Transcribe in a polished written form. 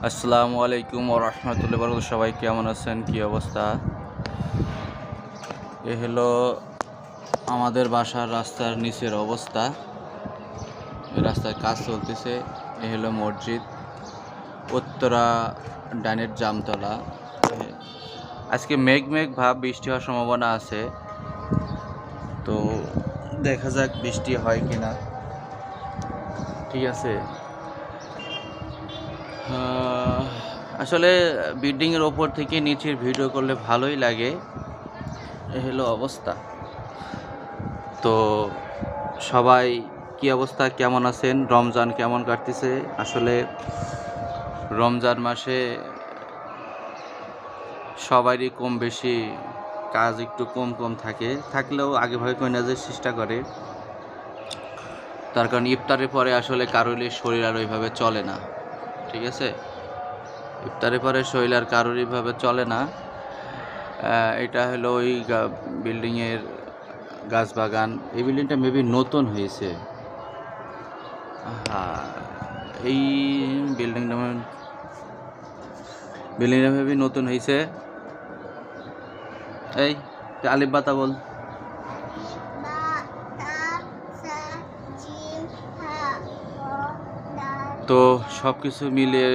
আসসালামু আলাইকুম ওয়া রাহমাতুল্লাহি ওয়া বারাকাতুহু। সবাই কেমন আছেন, কি অবস্থা? এ হলো আমাদের বাসার রাস্তার নিচের অবস্থা। এই রাস্তায় কাজ চলতেছে। এ হলো মসজিদ, উত্তরা ডাইনের জামতলা। আজকে মেঘ ভাব, বৃষ্টি হওয়ার সম্ভাবনা আছে। তো দেখা যাক বৃষ্টি হয় কিনা। ঠিক আছে। আসলে বিল্ডিংয়ের ওপর থেকে নিচের ভিডিও করলে ভালোই লাগে। এ হলো অবস্থা। তো সবাই কি অবস্থা, কেমন আছেন? রমজান কেমন কাটতেছে? আসলে রমজান মাসে সবারই কম বেশি কাজ একটু কম থাকে, থাকলেও আগে ভাগে করে নেওয়ার চেষ্টা করে। তার কারণ ইফতারের পরে আসলে কারোরই শরীর আর ওইভাবে চলে না। ঠিক আছে, ইফতারের পরে শরীর আর কারোর এইভাবে চলে না। এটা হলো ওই বিল্ডিংয়ের গাছ বাগান। এই বিল্ডিংটা মেবি নতুন হয়েছে। হ্যাঁ, এই বিল্ডিংটা মেবি নতুন হয়েছে। এই আলিফ বাতা বল। তো সব কিছু মিলিয়ে